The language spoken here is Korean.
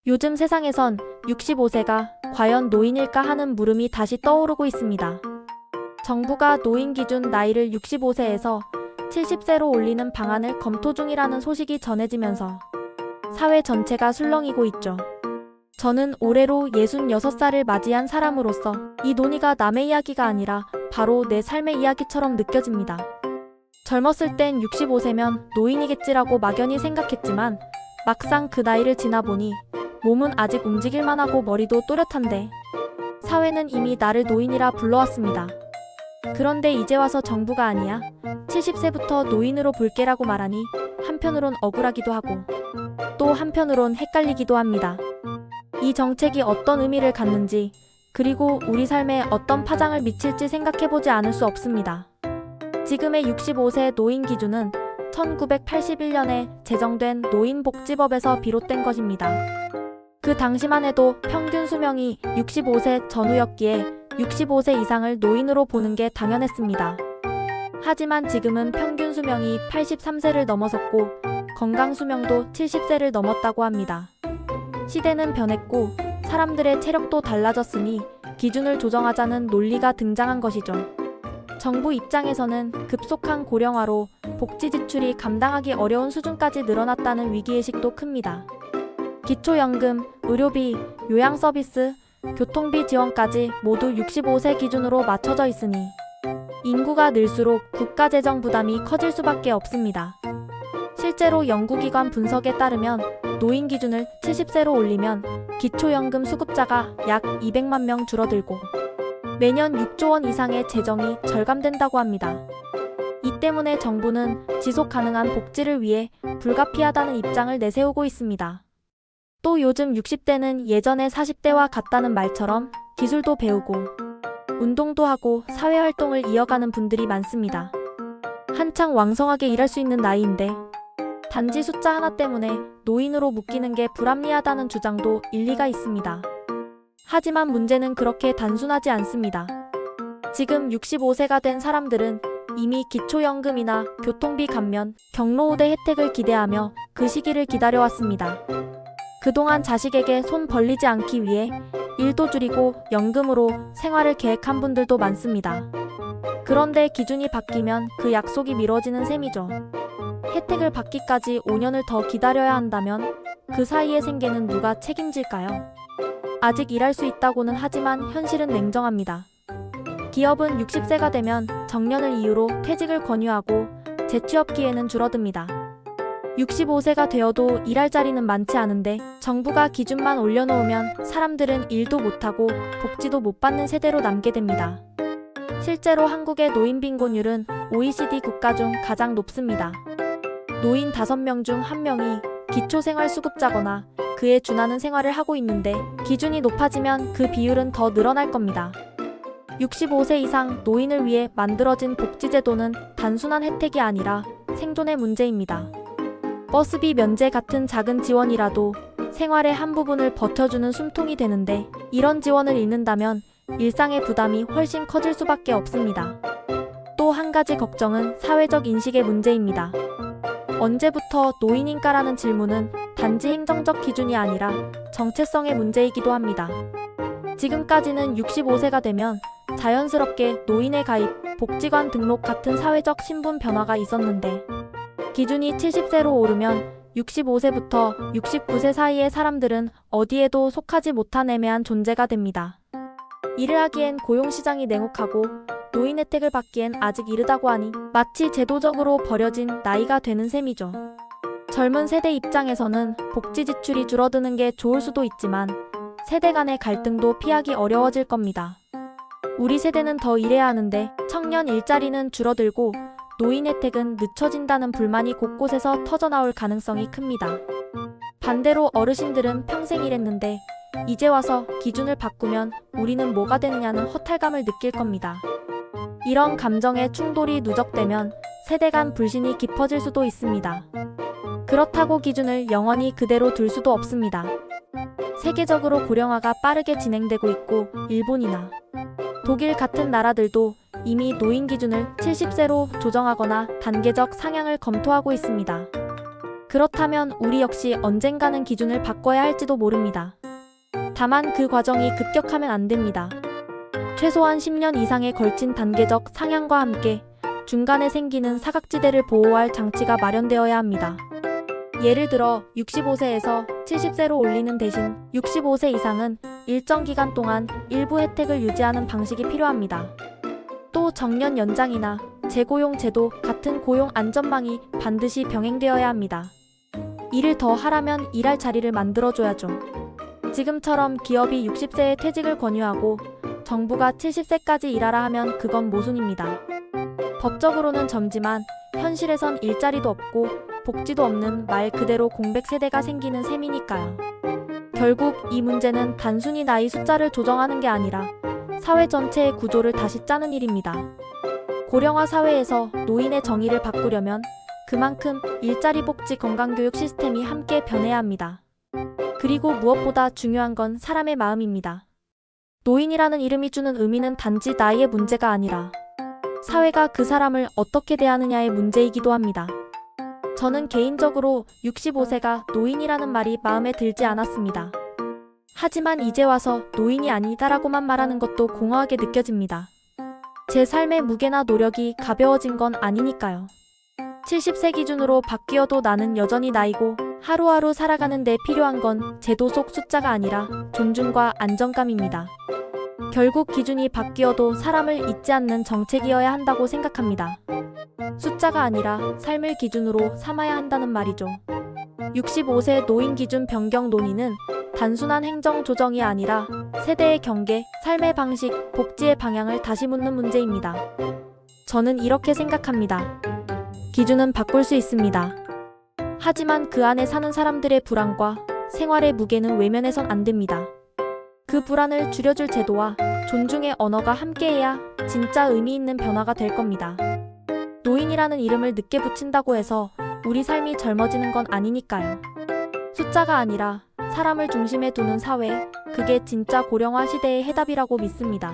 요즘 세상에선 65세가 과연 노인일까 하는 물음이 다시 떠오르고 있습니다. 정부가 노인 기준 나이를 65세에서 70세로 올리는 방안을 검토 중이라는 소식이 전해지면서 사회 전체가 술렁이고 있죠. 저는 올해로 66살을 맞이한 사람으로서 이 논의가 남의 이야기가 아니라 바로 내 삶의 이야기처럼 느껴집니다. 젊었을 땐 65세면 노인이겠지라고 막연히 생각했지만 막상 그 나이를 지나보니 몸은 아직 움직일만 하고 머리도 또렷한데 사회는 이미 나를 노인이라 불러왔습니다. 그런데 이제 와서 정부가 아니야 70세부터 노인으로 볼게라고 말하니 한편으론 억울하기도 하고 또 한편으론 헷갈리기도 합니다. 이 정책이 어떤 의미를 갖는지 그리고 우리 삶에 어떤 파장을 미칠지 생각해보지 않을 수 없습니다. 지금의 65세 노인 기준은 1981년에 제정된 노인복지법에서 비롯된 것입니다. 그 당시만 해도 평균 수명이 65세 전후였기에 65세 이상을 노인으로 보는 게 당연했습니다. 하지만 지금은 평균 수명이 83세를 넘어섰고 건강 수명도 70세를 넘었다고 합니다. 시대는 변했고 사람들의 체력도 달라졌으니 기준을 조정하자는 논리가 등장한 것이죠. 정부 입장에서는 급속한 고령화로 복지 지출이 감당하기 어려운 수준까지 늘어났다는 위기의식도 큽니다. 기초연금, 의료비, 요양서비스, 교통비 지원까지 모두 65세 기준으로 맞춰져 있으니 인구가 늘수록 국가재정 부담이 커질 수밖에 없습니다. 실제로 연구기관 분석에 따르면 노인 기준을 70세로 올리면 기초연금 수급자가 약 200만 명 줄어들고 매년 6조 원 이상의 재정이 절감된다고 합니다. 이 때문에 정부는 지속 가능한 복지를 위해 불가피하다는 입장을 내세우고 있습니다. 또 요즘 60대는 예전의 40대와 같다는 말처럼 기술도 배우고 운동도 하고 사회활동을 이어가는 분들이 많습니다. 한창 왕성하게 일할 수 있는 나이인데 단지 숫자 하나 때문에 노인으로 묶이는 게 불합리하다는 주장도 일리가 있습니다. 하지만 문제는 그렇게 단순하지 않습니다. 지금 65세가 된 사람들은 이미 기초연금이나 교통비 감면, 경로우대 혜택을 기대하며 그 시기를 기다려왔습니다. 그동안 자식에게 손 벌리지 않기 위해 일도 줄이고 연금으로 생활을 계획한 분들도 많습니다. 그런데 기준이 바뀌면 그 약속이 미뤄지는 셈이죠. 혜택을 받기까지 5년을 더 기다려야 한다면 그 사이에 생계는 누가 책임질까요? 아직 일할 수 있다고는 하지만 현실은 냉정합니다. 기업은 60세가 되면 정년을 이유로 퇴직을 권유하고 재취업 기회는 줄어듭니다. 65세가 되어도 일할 자리는 많지 않은데 정부가 기준만 올려놓으면 사람들은 일도 못하고 복지도 못 받는 세대로 남게 됩니다. 실제로 한국의 노인 빈곤율은 OECD 국가 중 가장 높습니다. 노인 5명 중 1명이 기초생활수급자거나 그에 준하는 생활을 하고 있는데 기준이 높아지면 그 비율은 더 늘어날 겁니다. 65세 이상 노인을 위해 만들어진 복지제도는 단순한 혜택이 아니라 생존의 문제입니다. 버스비 면제 같은 작은 지원이라도 생활의 한 부분을 버텨주는 숨통이 되는데 이런 지원을 잃는다면 일상의 부담이 훨씬 커질 수밖에 없습니다. 또 한 가지 걱정은 사회적 인식의 문제입니다. 언제부터 노인인가라는 질문은 단지 행정적 기준이 아니라 정체성의 문제이기도 합니다. 지금까지는 65세가 되면 자연스럽게 노인의 가입, 복지관 등록 같은 사회적 신분 변화가 있었는데 기준이 70세로 오르면 65세부터 69세 사이의 사람들은 어디에도 속하지 못한 애매한 존재가 됩니다. 일을 하기엔 고용시장이 냉혹하고 노인 혜택을 받기엔 아직 이르다고 하니 마치 제도적으로 버려진 나이가 되는 셈이죠. 젊은 세대 입장에서는 복지 지출이 줄어드는 게 좋을 수도 있지만 세대 간의 갈등도 피하기 어려워질 겁니다. 우리 세대는 더 일해야 하는데 청년 일자리는 줄어들고 노인 혜택은 늦춰진다는 불만이 곳곳에서 터져나올 가능성이 큽니다. 반대로 어르신들은 평생 일했는데 이제 와서 기준을 바꾸면 우리는 뭐가 되느냐는 허탈감을 느낄 겁니다. 이런 감정의 충돌이 누적되면 세대 간 불신이 깊어질 수도 있습니다. 그렇다고 기준을 영원히 그대로 둘 수도 없습니다. 세계적으로 고령화가 빠르게 진행되고 있고 일본이나 독일 같은 나라들도 이미 노인 기준을 70세로 조정하거나 단계적 상향을 검토하고 있습니다. 그렇다면 우리 역시 언젠가는 기준을 바꿔야 할지도 모릅니다. 다만 그 과정이 급격하면 안 됩니다. 최소한 10년 이상에 걸친 단계적 상향과 함께 중간에 생기는 사각지대를 보호할 장치가 마련되어야 합니다. 예를 들어 65세에서 70세로 올리는 대신 65세 이상은 일정 기간 동안 일부 혜택을 유지하는 방식이 필요합니다. 또 정년 연장이나 재고용 제도 같은 고용 안전망이 반드시 병행되어야 합니다. 일을 더 하라면 일할 자리를 만들어줘야죠. 지금처럼 기업이 60세에 퇴직을 권유하고 정부가 70세까지 일하라 하면 그건 모순입니다. 법적으로는 점지만 현실에선 일자리도 없고 복지도 없는 말 그대로 공백 세대가 생기는 셈이니까요. 결국 이 문제는 단순히 나이 숫자를 조정하는 게 아니라 사회 전체의 구조를 다시 짜는 일입니다. 고령화 사회에서 노인의 정의를 바꾸려면 그만큼 일자리 복지 건강교육 시스템이 함께 변해야 합니다. 그리고 무엇보다 중요한 건 사람의 마음입니다. 노인이라는 이름이 주는 의미는 단지 나이의 문제가 아니라 사회가 그 사람을 어떻게 대하느냐의 문제이기도 합니다. 저는 개인적으로 65세가 노인이라는 말이 마음에 들지 않았습니다. 하지만 이제 와서 노인이 아니다라고만 말하는 것도 공허하게 느껴집니다. 제 삶의 무게나 노력이 가벼워진 건 아니니까요. 70세 기준으로 바뀌어도 나는 여전히 나이고 하루하루 살아가는 데 필요한 건 제도 속 숫자가 아니라 존중과 안정감입니다. 결국 기준이 바뀌어도 사람을 잊지 않는 정책이어야 한다고 생각합니다. 숫자가 아니라 삶을 기준으로 삼아야 한다는 말이죠. 65세 노인 기준 변경 논의는 단순한 행정 조정이 아니라 세대의 경계, 삶의 방식, 복지의 방향을 다시 묻는 문제입니다. 저는 이렇게 생각합니다. 기준은 바꿀 수 있습니다. 하지만 그 안에 사는 사람들의 불안과 생활의 무게는 외면해선 안 됩니다. 그 불안을 줄여줄 제도와 존중의 언어가 함께해야 진짜 의미 있는 변화가 될 겁니다. 노인이라는 이름을 늦게 붙인다고 해서 우리 삶이 젊어지는 건 아니니까요. 숫자가 아니라 사람을 중심에 두는 사회, 그게 진짜 고령화 시대의 해답이라고 믿습니다.